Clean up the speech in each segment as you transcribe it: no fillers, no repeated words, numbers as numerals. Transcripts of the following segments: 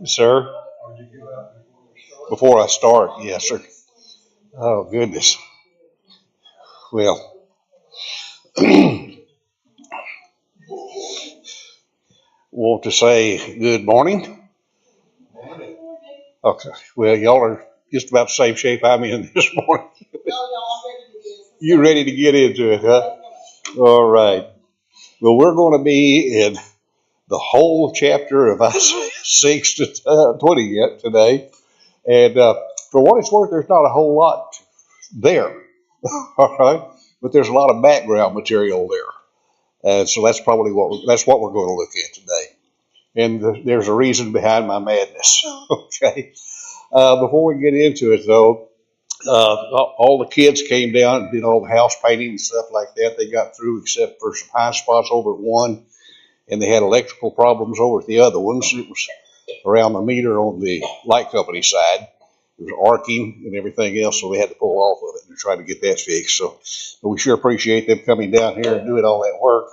Sir, before I start, yes, sir. Oh, goodness. Well, want to say good morning. Okay. Well, y'all are just about the same shape I'm in this morning. You ready to get into it, huh? All right. Well, we're going to be in the whole chapter of Isaiah 6 to 20 yet today. And for what it's worth, there's not a whole lot there. All right. But there's a lot of background material there. And so that's what we're going to look at today. And there's a reason behind my madness. Okay. Before we get into it, though, all the kids came down and did all the house painting and stuff like that. They got through except for some high spots over at one, and they had electrical problems over at the other ones. It was around the meter on the light company side. It was arcing and everything else, so they had to pull off of it and try to get that fixed. So we sure appreciate them coming down here and doing all that work.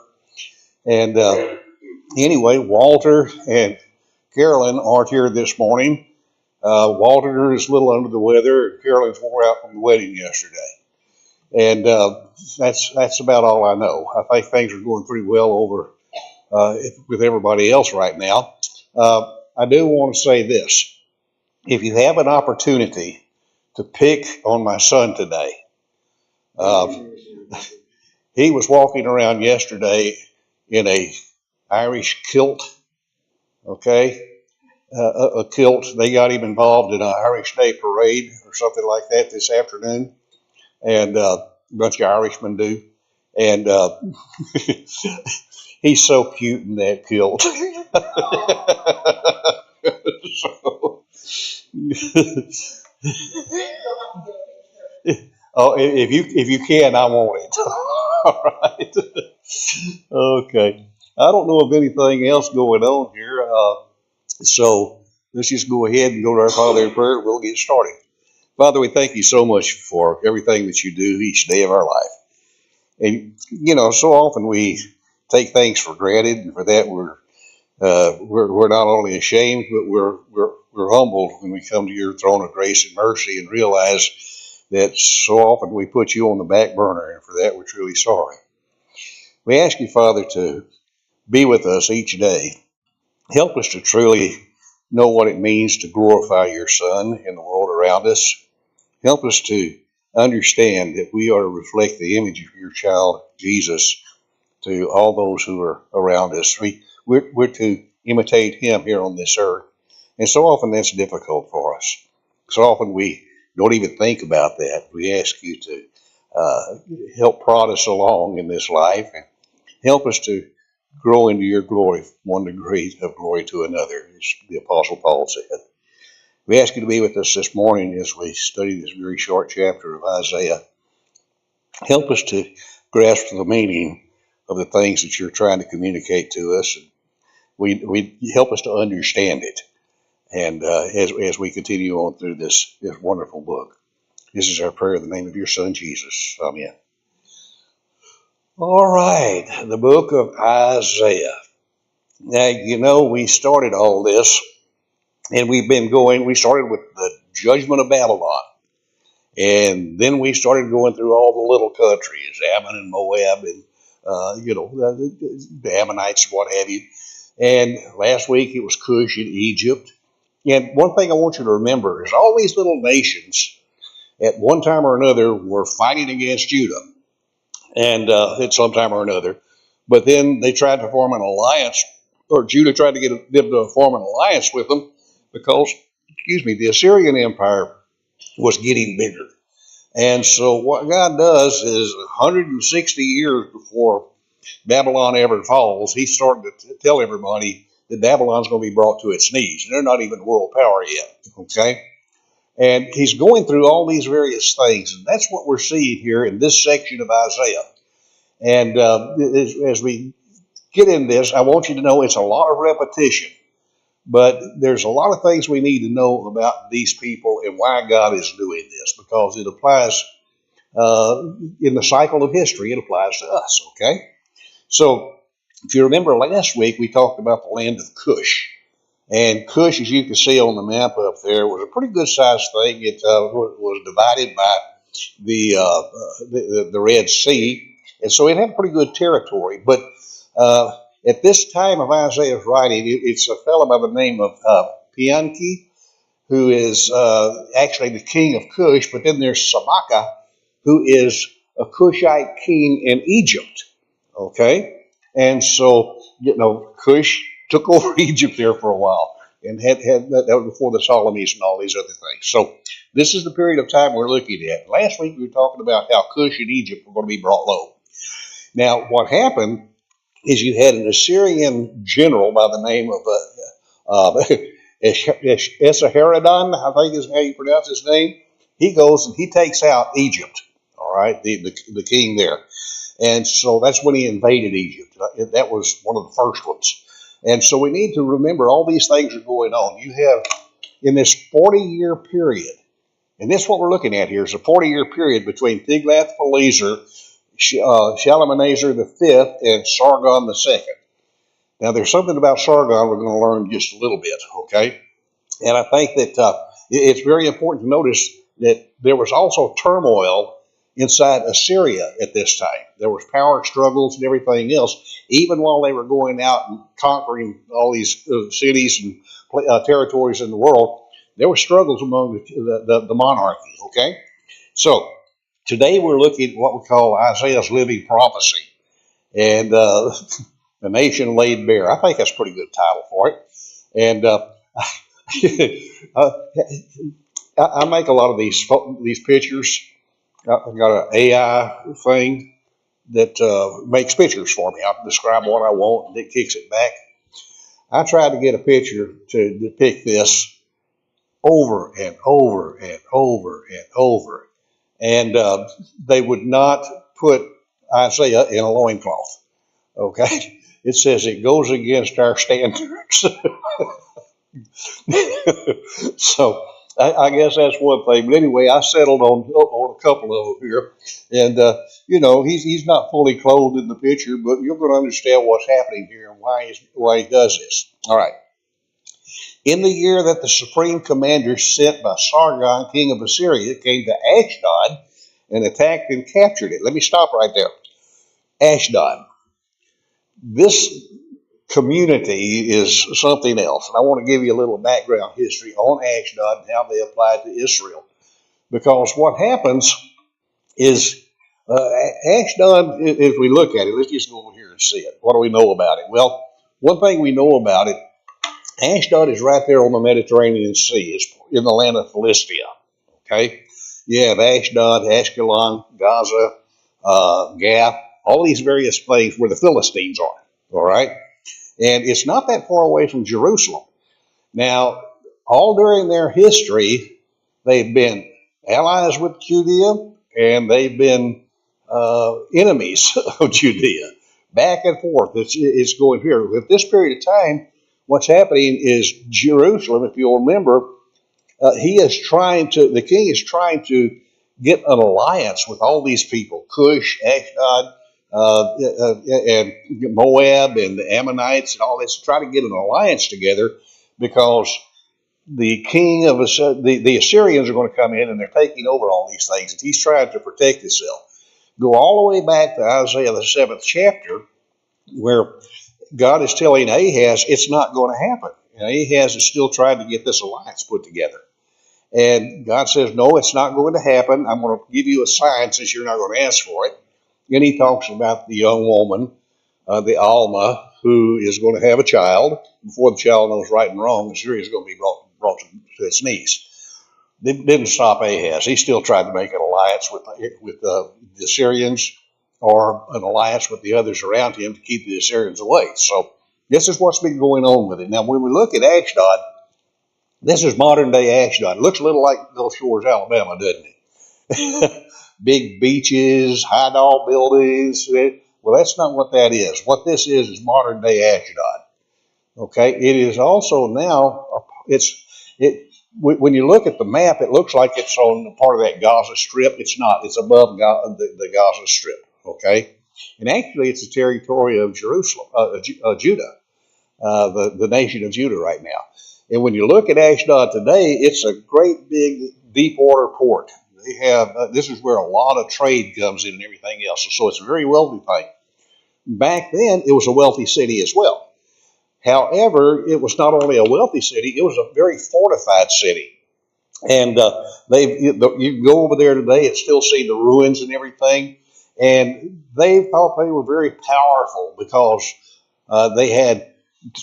And anyway, Walter and Carolyn aren't here this morning. Walter is a little under the weather. Carolyn's wore out from the wedding yesterday. And that's about all I know. I think things are going pretty well over with everybody else right now. I do want to say this. If you have an opportunity to pick on my son today, uh, he was walking around yesterday in a Irish kilt, okay? A kilt. They got him involved in an Irish Day parade or something like that this afternoon, and a bunch of Irishmen do. And he's so cute in that kilt. So, oh, if you can, I want it. All right. Okay. I don't know of anything else going on here. So let's just go ahead and go to our Father in prayer. We'll get started. Father, we thank you so much for everything that you do each day of our life. And, so often we take things for granted, and for that we're not only ashamed, but we're humbled when we come to your throne of grace and mercy and realize that so often we put you on the back burner, and for that we're truly sorry. We ask you, Father, to be with us each day. Help us to truly know what it means to glorify your Son in the world around us. Help us to understand that we are to reflect the image of your child, Jesus, to all those who are around us. We're to imitate him here on this earth. And so often that's difficult for us. So often we don't even think about that. We ask you to help prod us along in this life and help us to grow into your glory from one degree of glory to another, as the Apostle Paul said. We ask you to be with us this morning as we study this very short chapter of Isaiah. Help us to grasp the meaning of the things that you're trying to communicate to us. And we help us to understand it. And as we continue on through this wonderful book, this is our prayer in the name of your Son, Jesus. Amen. All right, the book of Isaiah. Now, we started all this, and we started with the judgment of Babylon. And then we started going through all the little countries, Ammon and Moab, and, the Ammonites and what have you. And last week it was Cush and Egypt. And one thing I want you to remember is all these little nations at one time or another were fighting against Judah, and at some time or another. But then they tried to form an alliance, or Judah tried to get them to form an alliance with them because, the Assyrian Empire was getting bigger. And so what God does is 160 years before Babylon ever falls, he's starting to tell everybody that Babylon's going to be brought to its knees. And they're not even world power yet, okay? And he's going through all these various things. And that's what we're seeing here in this section of Isaiah. And as we get in this, I want you to know it's a lot of repetition. But there's a lot of things we need to know about these people and why God is doing this, because it applies in the cycle of history. It applies to us, okay? So If you remember last week, we talked about the land of Cush. And Cush, as you can see on the map up there, was a pretty good sized thing. It was divided by the Red Sea. And so it had pretty good territory. But at this time of Isaiah's writing, it's a fellow by the name of Pianki, who is actually the king of Cush. But then there's Sabaka, who is a Cushite king in Egypt. Okay? And so, Cush took over Egypt there for a while, and had that was before the Ptolemies and all these other things. So this is the period of time we're looking at. Last week we were talking about how Cush and Egypt were going to be brought low. Now what happened is you had an Assyrian general by the name of Esarhaddon, I think is how you pronounce his name. He goes and he takes out Egypt, all right, the king there. And so that's when he invaded Egypt. That was one of the first ones. And so we need to remember all these things are going on. You have, in this 40-year period, and this is what we're looking at here, is a 40-year period between Tiglath-Pileser, Shalmaneser V, and Sargon II. Now, there's something about Sargon we're going to learn just a little bit, okay? And I think that it's very important to notice that there was also turmoil inside Assyria at this time. There was power struggles and everything else, even while they were going out and conquering all these cities and territories in the world. There were struggles among the monarchy, okay? So today we're looking at what we call Isaiah's living prophecy, and the nation laid bare. I think that's a pretty good title for it. And I make a lot of these pictures. I've got an AI thing that makes pictures for me. I describe what I want, and it kicks it back. I tried to get a picture to depict this over and over and over and over, and they would not put Isaiah in a loincloth. Okay? It says it goes against our standards. So I guess that's one thing. But anyway, I settled on a couple of them here. And, he's not fully clothed in the picture, but you're going to understand what's happening here and why he does this. All right. In the year that the supreme commander sent by Sargon, king of Assyria, came to Ashdod and attacked and captured it. Let me stop right there. Ashdod. This community is something else. And I want to give you a little background history on Ashdod and how they applied to Israel. Because what happens is Ashdod, if we look at it, let's just go over here and see it. What do we know about it? Well, one thing we know about it, Ashdod is right there on the Mediterranean Sea. It's in the land of Philistia. Okay? You have Ashdod, Ashkelon, Gaza, Gath, all these various places where the Philistines are. All right? And it's not that far away from Jerusalem. Now, all during their history, they've been allies with Judea, and they've been enemies of Judea. Back and forth. It's going here. At this period of time, what's happening is Jerusalem, if you'll remember, the king is trying to get an alliance with all these people, Cush, Ashdod, and Moab and the Ammonites and all this, try to get an alliance together because the king of the Assyrians are going to come in and they're taking over all these things, and he's trying to protect himself. Go all the way back to Isaiah the 7th chapter, where God is telling Ahaz it's not going to happen. And Ahaz is still trying to get this alliance put together. And God says, no, it's not going to happen. I'm going to give you a sign since you're not going to ask for it. And he talks about the young woman, the Alma, who is going to have a child. Before the child knows right and wrong, Assyria is going to be brought to its knees. It didn't stop Ahaz. He still tried to make an alliance with the Assyrians, or an alliance with the others around him to keep the Assyrians away. So this is what's been going on with it. Now, when we look at Ashdod, this is modern day Ashdod. It looks a little like Gulf Shores, Alabama, doesn't it? Big beaches, high tall buildings. Well, that's not what that is. What this is modern day Ashdod. Okay, it is also now, when you look at the map, it looks like it's on part of that Gaza Strip. It's not. It's above the Gaza Strip. Okay, And actually, it's the territory of Jerusalem, Judah, the nation of Judah right now. And when you look at Ashdod today, it's a great big deep water port. They have this is where a lot of trade comes in and everything else. So it's a very wealthy thing. Back then, it was a wealthy city as well. However, it was not only a wealthy city; it was a very fortified city. And you can go over there today and still see the ruins and everything. And they thought they were very powerful because they had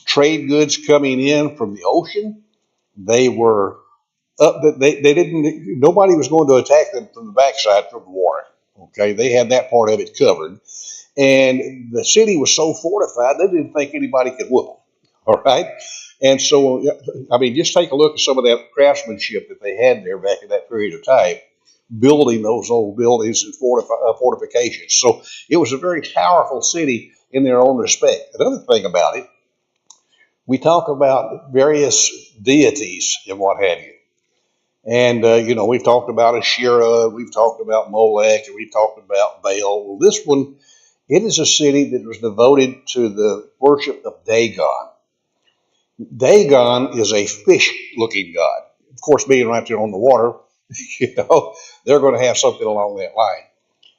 trade goods coming in from the ocean. They were they didn't. Nobody was going to attack them from the backside from the water. Okay, they had that part of it covered, and the city was so fortified they didn't think anybody could whoop them. All right, and so I mean, just take a look at some of that craftsmanship that they had there back in that period of time, building those old buildings and fortifications. So it was a very powerful city in their own respect. Another thing about it, we talk about various deities and what have you. And, we've talked about Asherah, we've talked about Molech, and we've talked about Baal. Well, this one, it is a city that was devoted to the worship of Dagon. Dagon is a fish-looking god. Of course, being right there on the water, they're going to have something along that line.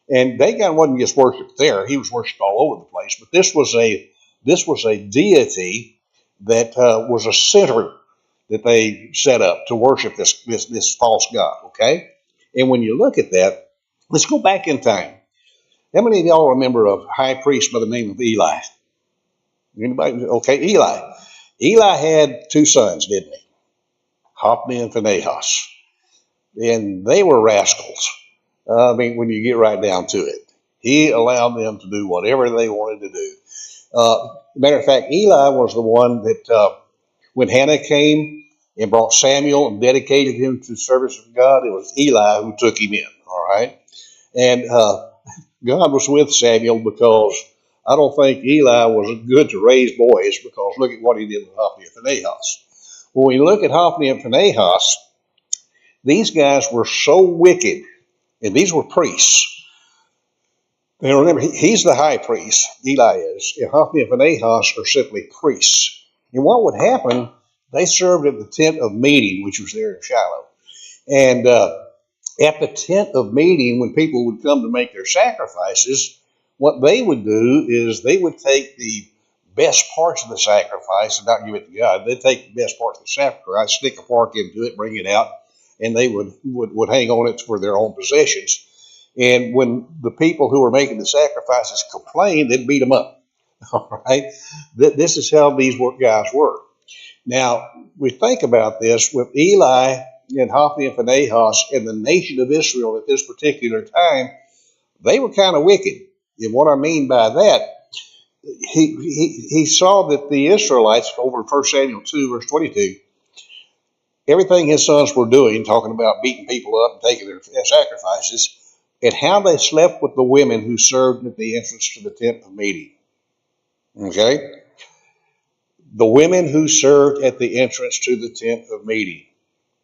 And Dagon wasn't just worshipped there; he was worshipped all over the place. But this was a deity that was a center that they set up to worship this false god. Okay, and when you look at that, let's go back in time. How many of y'all remember a high priest by the name of Eli? Anybody? Okay, Eli. Eli had two sons, didn't he? Hophni and Phinehas. And they were rascals. I mean, when you get right down to it, he allowed them to do whatever they wanted to do. Matter of fact, Eli was the one that when Hannah came and brought Samuel and dedicated him to the service of God, it was Eli who took him in. All right, and God was with Samuel because I don't think Eli was good to raise boys, because look at what he did with Hophni and Phinehas. When we look at Hophni and Phinehas, these guys were so wicked, and these were priests. Now remember, he's the high priest, Eli is, and Hophni and Phinehas are simply priests. And what would happen, they served at the tent of meeting, which was there in Shiloh. And at the tent of meeting, when people would come to make their sacrifices, what they would do is they would take the best parts of the sacrifice and not give it to God. They'd take the best parts of the sacrifice, stick a fork into it, bring it out, and they would hang on it for their own possessions. And when the people who were making the sacrifices complained, they'd beat them up. All right? This is how these guys were. Now, we think about this with Eli and Hophni and Phinehas and the nation of Israel at this particular time. They were kind of wicked. And what I mean by that, he saw that the Israelites, over in 1 Samuel 2, verse 22, everything his sons were doing, talking about beating people up and taking their sacrifices, and how they slept with the women who served at the entrance to the tent of meeting. Okay? The women who served at the entrance to the tent of meeting.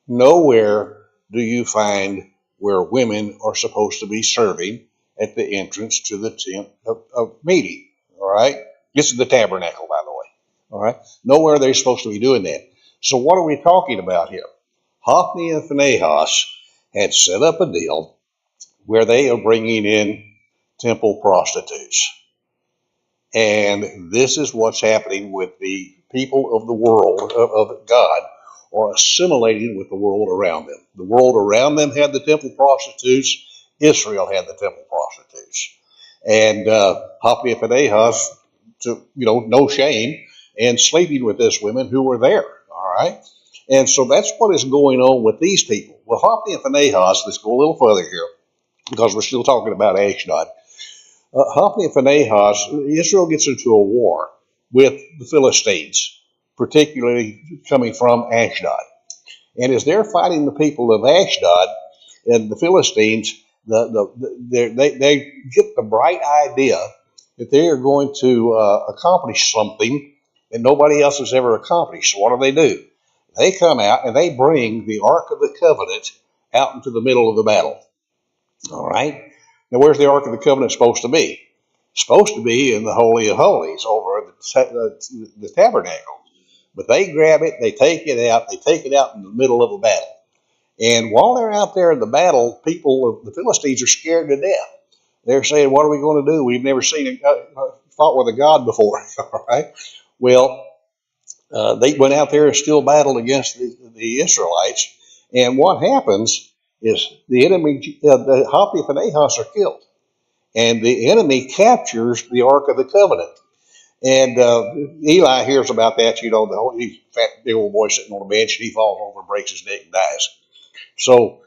Nowhere do you find where women are supposed to be serving at the entrance to the tent of meeting. All right? This is the tabernacle, by the way. All right? Nowhere they're supposed to be doing that. So what are we talking about here? Hophni and Phinehas had set up a deal where they are bringing in temple prostitutes. And this is what's happening with the people of the world, of God, are assimilating with the world around them. The world around them had the temple prostitutes. Israel had the temple prostitutes. And Hophni and Phinehas took, no shame, and sleeping with these women who were there. All right? And so that's what is going on with these people. Well, Hophni and Phinehas, let's go a little further here, because we're still talking about Ashdod. Hophni and Phinehas, Israel gets into a war with the Philistines, particularly coming from Ashdod. And as they're fighting the people of Ashdod and the Philistines, they get the bright idea that they are going to accomplish something that nobody else has ever accomplished. So what do? They come out and they bring the Ark of the Covenant out into the middle of the battle. All right? Now, where's the Ark of the Covenant supposed to be? supposed to be in the Holy of Holies over the tabernacle. But they grab it, they take it out in the middle of a battle. And while they're out there in the battle, the Philistines are scared to death. They're saying, what are we going to do? We've never seen fought with a god before. All right. Well, they went out there and still battled against the Israelites. And what happens is the enemy, the Hophni and Phinehas are killed. And the enemy captures the Ark of the Covenant. And Eli hears about that, he's a fat, big old boy sitting on a bench, and he falls over, breaks his neck, and dies. So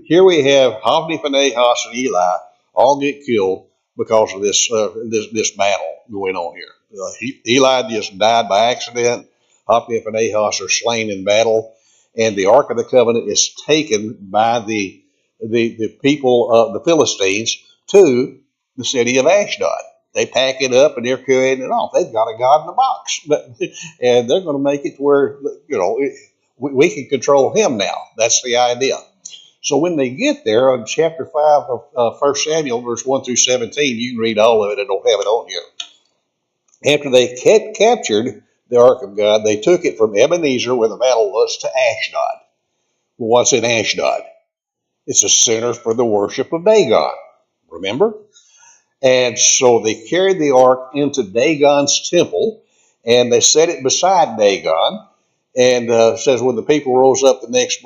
here we have Hophni, Phinehas, and Eli all get killed because of this battle going on here. Eli just died by accident. Hophni and Phinehas are slain in battle, and the Ark of the Covenant is taken by the people, the Philistines, to the city of Ashdod. They pack it up and they're carrying it off. They've got a god in a box, and they're going to make it to where we can control him now. That's the idea. So when they get there, in chapter 5 of 1 Samuel, verse 1 through 17, you can read all of it. I don't have it on here. After they captured the Ark of God, they took it from Ebenezer, where the battle was, to Ashdod. Well, what's in Ashdod? It's a center for the worship of Dagon. Remember? And so they carried the ark into Dagon's temple, and they set it beside Dagon. And it says when the people rose up the next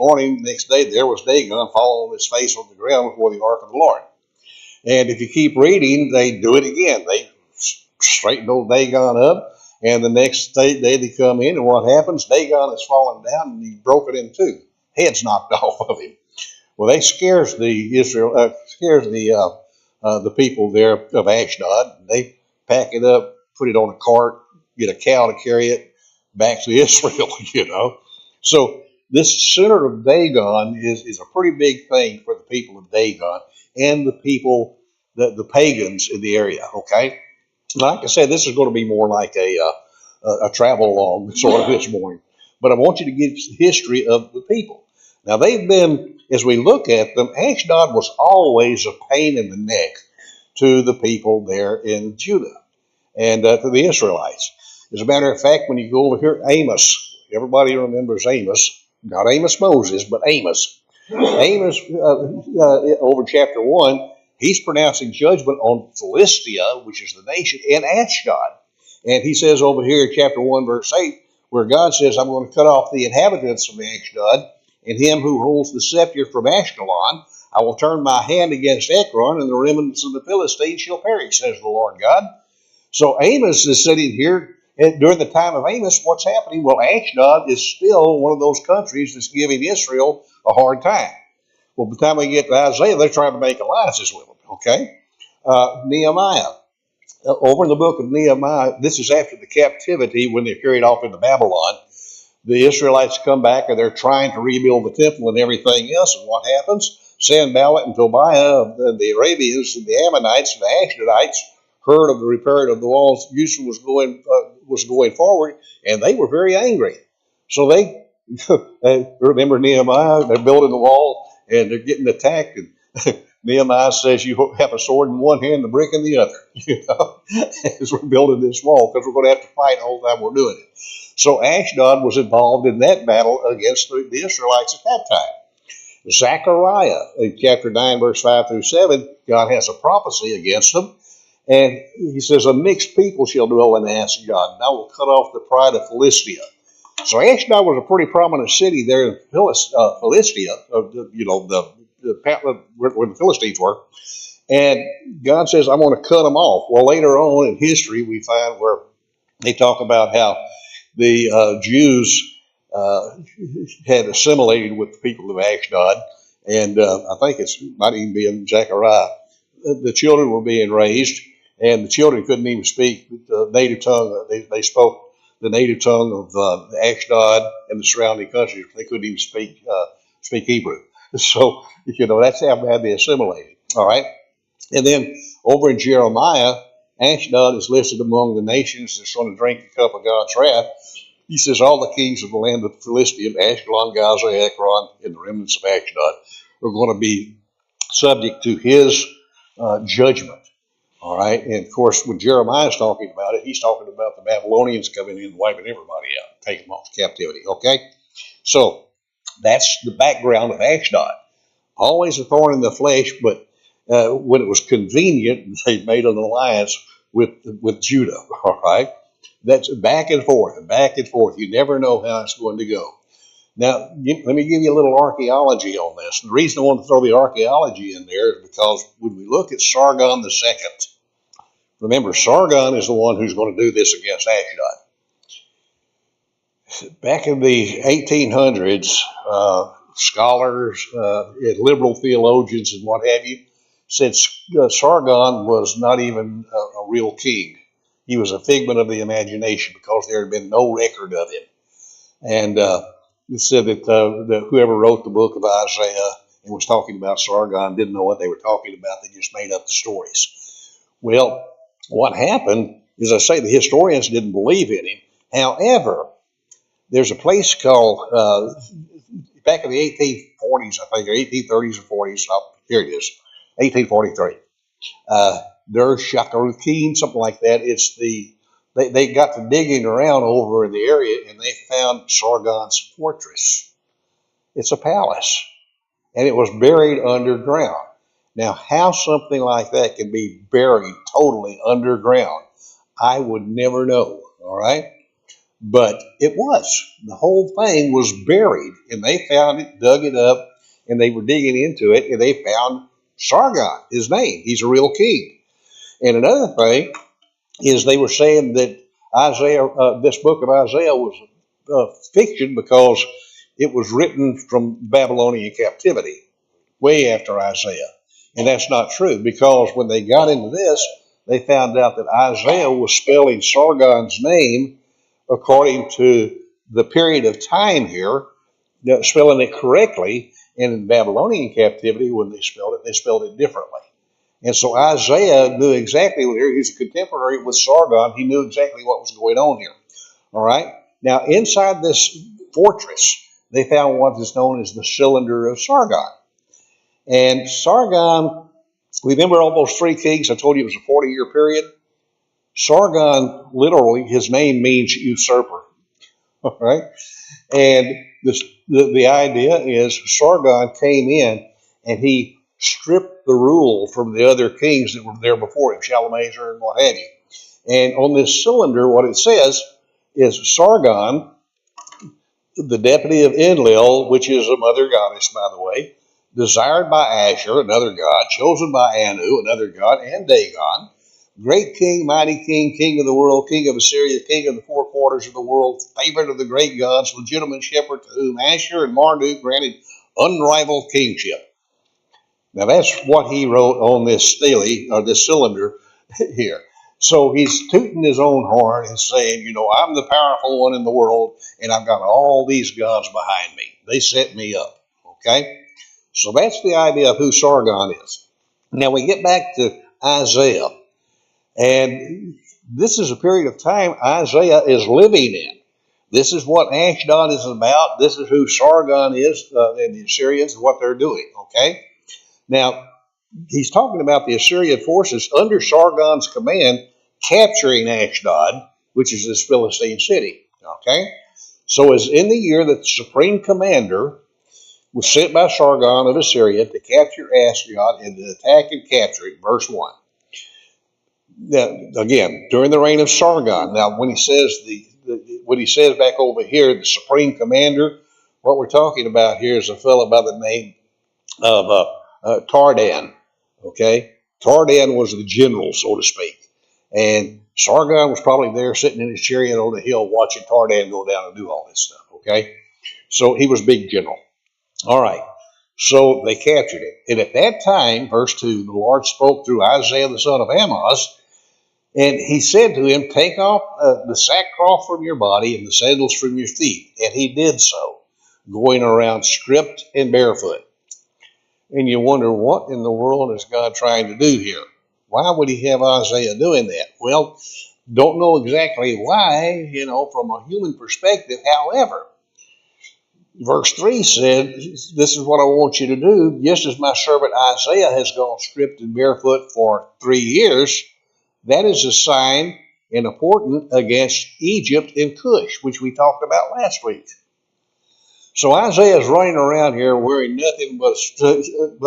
day, there was Dagon falling on his face on the ground before the ark of the Lord. And if you keep reading, they do it again. They straighten old Dagon up, and the next day they come in, and what happens? Dagon is fallen down, and he's broken in two. Head's knocked off of him. Well, that scares the people there of Ashdod. They pack it up, put it on a cart, get a cow to carry it back to Israel, So this center of Dagon is a pretty big thing for the people of Dagon and the people, the pagans in the area, okay? Like I said, this is going to be more like a travel log sort of this morning. But I want you to get the history of the people. Now, they've been, as we look at them, Ashdod was always a pain in the neck to the people there in Judah and to the Israelites. As a matter of fact, when you go over here, Amos, everybody remembers Amos, not Amos Moses, but Amos. Amos, over chapter 1, he's pronouncing judgment on Philistia, which is the nation, and Ashdod. And he says over here in chapter 1, verse 8, where God says, I'm going to cut off the inhabitants of Ashdod, and him who holds the scepter from Ashkelon. I will turn my hand against Ekron, and the remnants of the Philistines shall perish, says the Lord God. So Amos is sitting here, and during the time of Amos, what's happening? Well, Ashdod is still one of those countries that's giving Israel a hard time. Well, by the time we get to Isaiah, they're trying to make alliances with them, okay? Nehemiah. Over in the book of Nehemiah, this is after the captivity when they're carried off into Babylon. The Israelites come back and they're trying to rebuild the temple and everything else. And what happens? Sanballat and Tobiah, the Arabians and the Ammonites and the Ashdodites heard of the repair of the walls. Yusuf was going forward, and they were very angry. So they remember Nehemiah. They're building the wall and they're getting attacked. And Nehemiah says, "You have a sword in one hand, and a brick in the other." As we're building this wall, because we're going to have to fight the whole time we're doing it. So Ashdod was involved in that battle against the Israelites at that time. Zechariah, in chapter 9, verse 5 through 7, God has a prophecy against them. And he says, a mixed people shall dwell in Ashdod, and I will cut off the pride of Philistia. So Ashdod was a pretty prominent city there in Philistia, where the Philistines were. And God says, I'm going to cut them off. Well, later on in history, we find where they talk about how the Jews had assimilated with the people of Ashdod, and I think it might even be in Zechariah. The children were being raised, and the children couldn't even speak the native tongue. They spoke the native tongue of Ashdod and the surrounding countries. They couldn't even speak Hebrew. So, that's how bad they assimilated. All right. And then over in Jeremiah, Ashdod is listed among the nations that's going to drink the cup of God's wrath. He says all the kings of the land of Philistia, Ashkelon, Gaza, Ekron, and the remnants of Ashdod are going to be subject to his judgment. All right. And of course, when Jeremiah's talking about it, he's talking about the Babylonians coming in and wiping everybody out, taking them off captivity. Okay. So that's the background of Ashdod. Always a thorn in the flesh, but when it was convenient, they made an alliance with Judah. All right. That's back and forth and back and forth. You never know how it's going to go. Now, let me give you a little archaeology on this. The reason I want to throw the archaeology in there is because when we look at Sargon II, remember, Sargon is the one who's going to do this against Ashdod. Back in the 1800s, scholars, liberal theologians, and what have you, said Sargon was not even a real king. He was a figment of the imagination because there had been no record of him. And it said that whoever wrote the book of Isaiah and was talking about Sargon didn't know what they were talking about. They just made up the stories. Well, what happened is, I say, the historians didn't believe in him. However, there's a place called, back in the 1840s, I think, or 1830s or 40s, here it is, 1843. Der Shakarukin, something like that. It's they got to digging around over in the area and they found Sargon's fortress. It's a palace, and it was buried underground. Now, how something like that can be buried totally underground, I would never know. All right. But it was. The whole thing was buried, and they found it, dug it up, and they were digging into it, and they found Sargon, his name. He's a real king. And another thing is they were saying that Isaiah, this book of Isaiah was fiction because it was written from Babylonian captivity, way after Isaiah. And that's not true, because when they got into this, they found out that Isaiah was spelling Sargon's name according to the period of time here, spelling it correctly. And in Babylonian captivity, when they spelled it differently. And so Isaiah knew exactly what here. He's a contemporary with Sargon. He knew exactly what was going on here. All right. Now, inside this fortress, they found what is known as the cylinder of Sargon. And Sargon, remember all those three kings? I told you it was a 40-year period. Sargon, literally, his name means usurper. All right. And the idea is Sargon came in and he stripped the rule from the other kings that were there before him, Shalmaneser and what have you. And on this cylinder, what it says is Sargon, the deputy of Enlil, which is a mother goddess, by the way, desired by Ashur, another god, chosen by Anu, another god, and Dagon, great king, mighty king, king of the world, king of Assyria, king of the four quarters of the world, favorite of the great gods, legitimate shepherd, to whom Ashur and Marduk granted unrivaled kingship. Now that's what he wrote on this stele, or this cylinder here. So he's tooting his own horn and saying, I'm the powerful one in the world, and I've got all these gods behind me. They set me up. Okay? So that's the idea of who Sargon is. Now we get back to Isaiah. And this is a period of time Isaiah is living in. This is what Ashdod is about. This is who Sargon is, and the Assyrians, and what they're doing. Okay? Now, he's talking about the Assyrian forces under Sargon's command capturing Ashdod, which is this Philistine city. Okay? So it's in the year that the supreme commander was sent by Sargon of Assyria to capture Ashdod and to attack and capture it, verse 1. Now, again, during the reign of Sargon. Now, when he says what he says back over here, the supreme commander, what we're talking about here is a fellow by the name of Tardan. Okay, Tardan was the general, so to speak, and Sargon was probably there sitting in his chariot on the hill watching Tardan go down and do all this stuff. Okay, so he was big general. All right, so they captured it, and at that time, verse 2, the Lord spoke through Isaiah the son of Amoz. And he said to him, take off the sackcloth from your body and the sandals from your feet. And he did so, going around stripped and barefoot. And you wonder, what in the world is God trying to do here? Why would he have Isaiah doing that? Well, don't know exactly why, from a human perspective. However, verse 3 said, this is what I want you to do. Just as my servant Isaiah has gone stripped and barefoot for 3 years, That is a sign and important against Egypt and Cush, which we talked about last week. So Isaiah is running around here wearing nothing but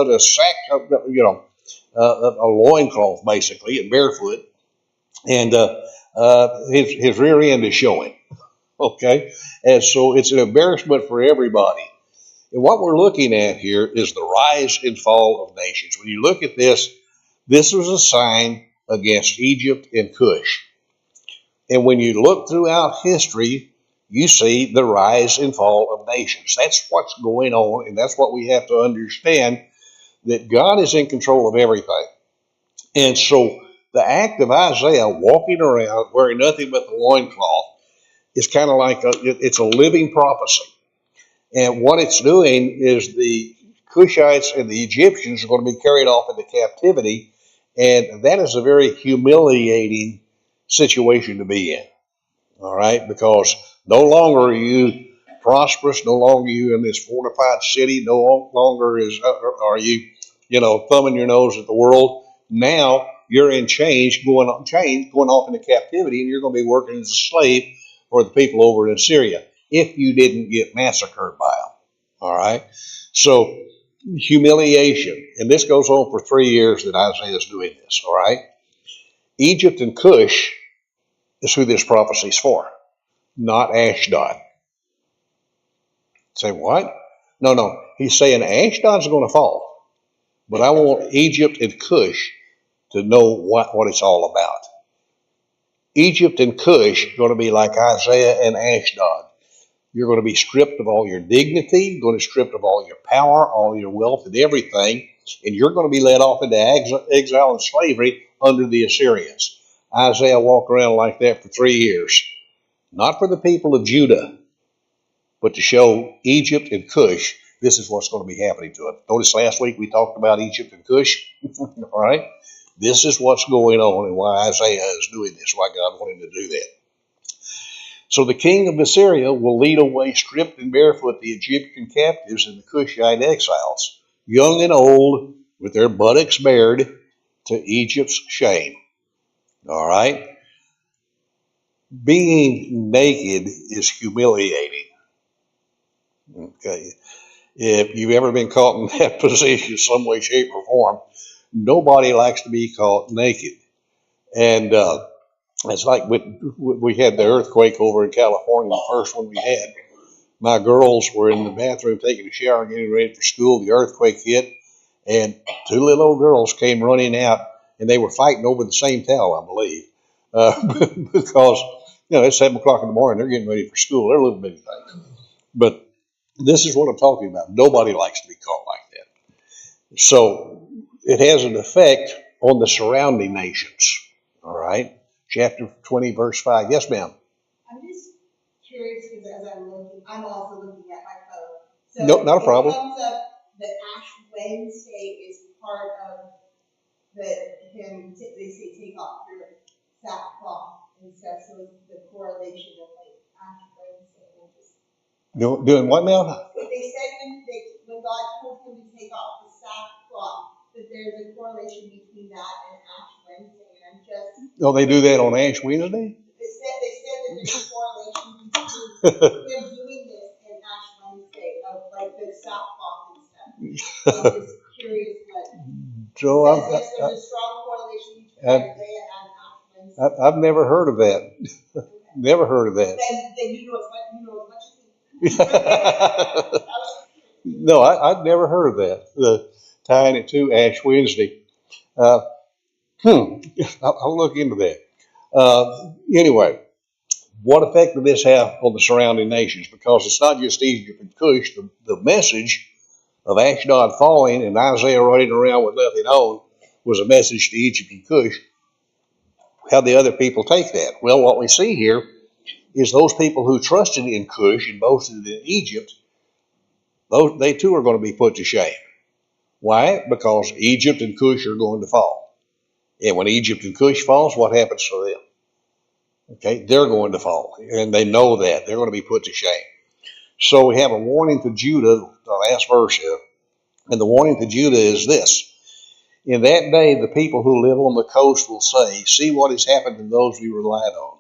a sack, a loincloth basically, and barefoot, and his rear end is showing. Okay, and so it's an embarrassment for everybody. And what we're looking at here is the rise and fall of nations. When you look at this, this was a sign against Egypt and Cush. And when you look throughout history, you see the rise and fall of nations. That's what's going on, and that's what we have to understand, that God is in control of everything. And so the act of Isaiah walking around wearing nothing but the loincloth is kind of like it's a living prophecy. And what it's doing is the Cushites and the Egyptians are going to be carried off into captivity, and that is a very humiliating situation to be in. All right, because no longer are you prosperous, no longer are you in this fortified city, no longer are you, thumbing your nose at the world. Now you're in chains, going off into captivity, and you're going to be working as a slave for the people over in Syria if you didn't get massacred by them. All right, so humiliation, and this goes on for 3 years that Isaiah is doing this. All right, Egypt and Cush is who this prophecy is for, not Ashdod. Say what? No. He's saying Ashdod's going to fall, but I want Egypt and Cush to know what it's all about. Egypt and Cush are going to be like Isaiah and Ashdod. You're going to be stripped of all your dignity, you're going to be stripped of all your power, all your wealth and everything, and you're going to be led off into exile and slavery under the Assyrians. Isaiah walked around like that for 3 years. Not for the people of Judah, but to show Egypt and Cush, this is what's going to be happening to them. Notice last week we talked about Egypt and Cush. All right? This is what's going on and why Isaiah is doing this, why God wanted to do that. So the king of Assyria will lead away stripped and barefoot the Egyptian captives and the Cushite exiles, young and old, with their buttocks bared, to Egypt's shame. All right? Being naked is humiliating. Okay. If you've ever been caught in that position, some way, shape, or form, nobody likes to be caught naked. And it's like we had the earthquake over in California, the first one we had. My girls were in the bathroom taking a shower, getting ready for school. The earthquake hit, and 2 little old girls came running out, and they were fighting over the same towel, I believe, because it's 7 o'clock in the morning. They're getting ready for school. They're little bitty things, but this is what I'm talking about. Nobody likes to be caught like that. So it has an effect on the surrounding nations. All right. Chapter 20, verse 5. Yes, ma'am. I'm just curious because as I'm also looking at my phone. So no, not a problem. It comes up that Ash Wednesday is part of they say take off your sackcloth and stuff. So the correlation of like Ash Wednesday and just doing what now? They said when God told him to take off the sackcloth, that there's a correlation between that and Ash Wednesday. Oh, they do that on Ash Wednesday? They said that there's a correlation between them doing this and Ash Wednesday of like the sackcloth and stuff. So I'm just curious what. So there's a strong correlation between Isaiah and Ash Wednesday. I've never heard of that. Okay. Never heard of that. Then you know as much as me. No, I've never heard of that. Tying it to Ash Wednesday. I'll look into that. Anyway, what effect did this have on the surrounding nations? Because it's not just Egypt and Cush. The message of Ashdod falling and Isaiah running around with nothing on was a message to Egypt and Cush. How the other people take that? Well, what we see here is those people who trusted in Cush and boasted in Egypt, they too are going to be put to shame. Why? Because Egypt and Cush are going to fall. And when Egypt and Cush falls, what happens to them? Okay, they're going to fall. And they know that. They're going to be put to shame. So we have a warning to Judah, the last verse here. And the warning to Judah is this. In that day, the people who live on the coast will say, see what has happened to those we relied on,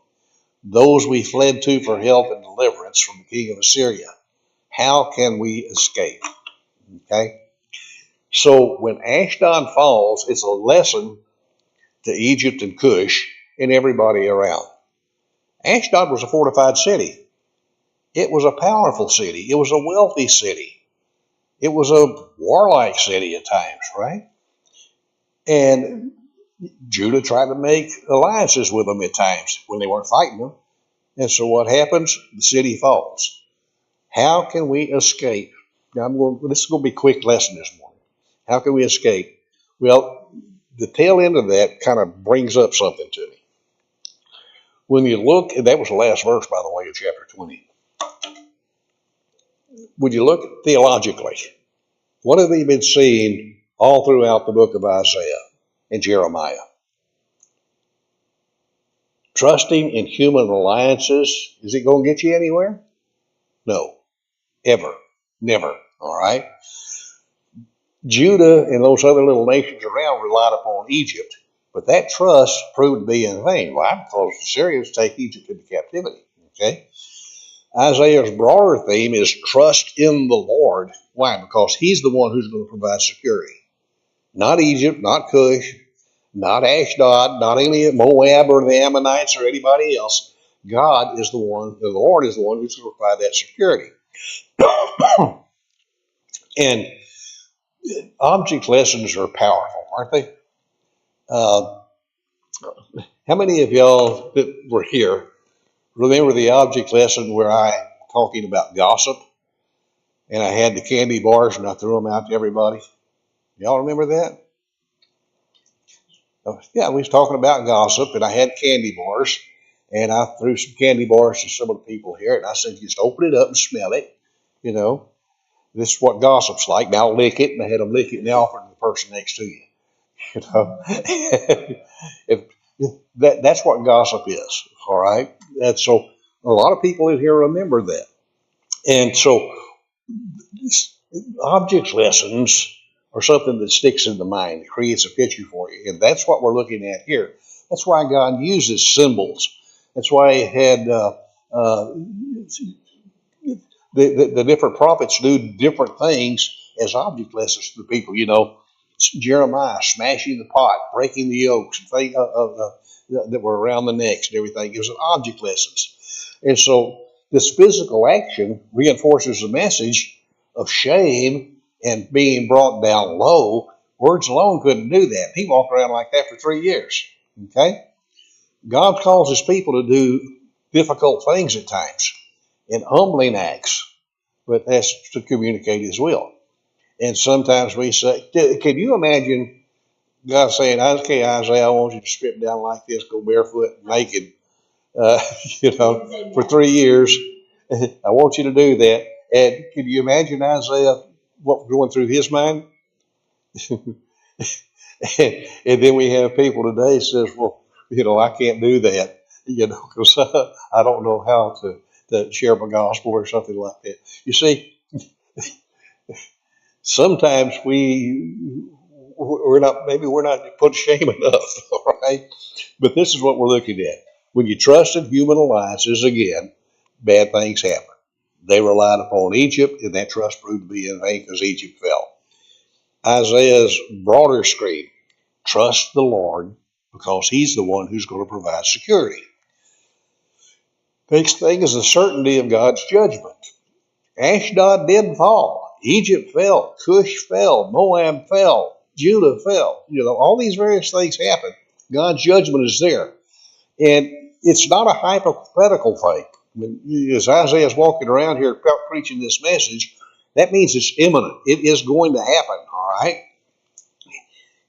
those we fled to for help and deliverance from the king of Assyria. How can we escape? Okay? So when Ashdod falls, it's a lesson to Egypt and Cush and everybody around. Ashdod was a fortified city. It was a powerful city. It was a wealthy city. It was a warlike city at times, right? And Judah tried to make alliances with them at times when they weren't fighting them. And so what happens? The city falls. How can we escape? Now this is going to be a quick lesson this morning. How can we escape? Well, the tail end of that kind of brings up something to me. When you look, and that was the last verse, by the way, of chapter 20. When you look theologically, what have we been seeing all throughout the book of Isaiah and Jeremiah? Trusting in human alliances, is it going to get you anywhere? No, ever, never, all right? Judah and those other little nations around relied upon Egypt, but that trust proved to be in vain. Why? Because the Syrians take Egypt into captivity, okay? Isaiah's broader theme is trust in the Lord. Why? Because he's the one who's going to provide security. Not Egypt, not Cush, not Ashdod, not any Moab or the Ammonites or anybody else. God is the one, the Lord is the one who's going to provide that security. And object lessons are powerful, aren't they? How many of y'all that were here remember the object lesson where I talking about gossip and I had the candy bars and I threw them out to everybody? Y'all remember that? Yeah, we was talking about gossip and I had candy bars and I threw some candy bars to some of the people here and I said, just open it up and smell it. You know, this is what gossip's like. Now lick it, and I had them lick it and they offered to the person next to you. You know, that's what gossip is. All right, and so a lot of people in here remember that, and so object lessons are something that sticks in the mind, it creates a picture for you, and that's what we're looking at here. That's why God uses symbols. That's why He had the different prophets do different things as object lessons to the people. You know, Jeremiah smashing the pot, breaking the yokes, things that were around the necks and everything. It was object lessons. And so this physical action reinforces the message of shame and being brought down low. Words alone couldn't do that. He walked around like that for 3 years. Okay? God calls His people to do difficult things at times and humbling acts, but that's to communicate His will. And sometimes we say, can you imagine God saying, okay, Isaiah, I want you to strip down like this, go barefoot, naked, for 3 years. I want you to do that. And can you imagine Isaiah, what going through his mind? And then we have people today that says, well, I can't do that, because I don't know how to share my gospel or something like that. You see, sometimes we're not put shame enough, all right? But this is what we're looking at. When you trust in human alliances, again, bad things happen. They relied upon Egypt, and that trust proved to be in vain because Egypt fell. Isaiah's broader screen, trust the Lord because He's the one who's going to provide security. Next thing is the certainty of God's judgment. Ashdod did fall. Egypt fell. Cush fell. Moab fell. Judah fell. All these various things happen. God's judgment is there. And it's not a hypothetical thing. As Isaiah's walking around here preaching this message, that means it's imminent. It is going to happen, all right?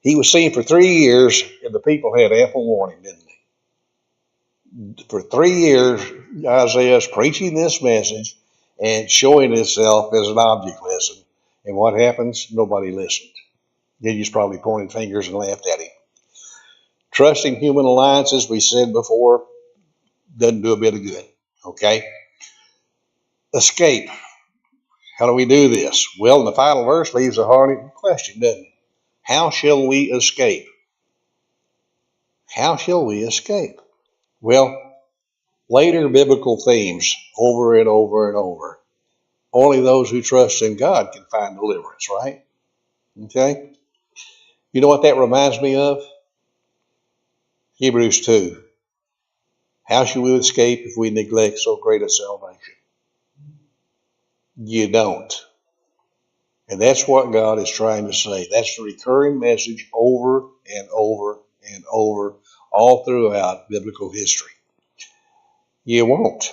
He was seen for 3 years, and the people had ample warning, didn't they? For 3 years, Isaiah's preaching this message and showing himself as an object lesson. And what happens? Nobody listened. They just probably pointed fingers and laughed at him. Trusting human alliances, we said before, doesn't do a bit of good. Okay? Escape. How do we do this? Well, the final verse leaves a hard question, doesn't it? How shall we escape? How shall we escape? Well, later biblical themes over and over and over. Only those who trust in God can find deliverance, right? Okay? You know what that reminds me of? Hebrews 2. How shall we escape if we neglect so great a salvation? You don't. And that's what God is trying to say. That's the recurring message over and over and over all throughout biblical history. You won't.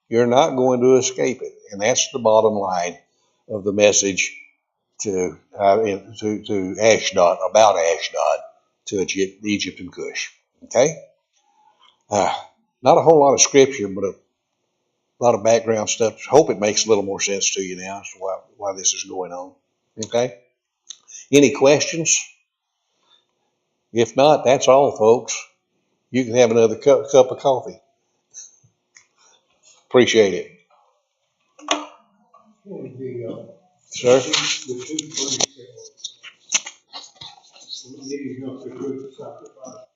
You're not going to escape it. And that's the bottom line of the message to Ashdod, about Ashdod, to Egypt and Cush. Okay? Not a whole lot of scripture, but a lot of background stuff. Hope it makes a little more sense to you now as to why this is going on. Okay? Any questions? If not, that's all, folks. You can have another cup of coffee. Appreciate it. Sir? Leading up to good sacrifice.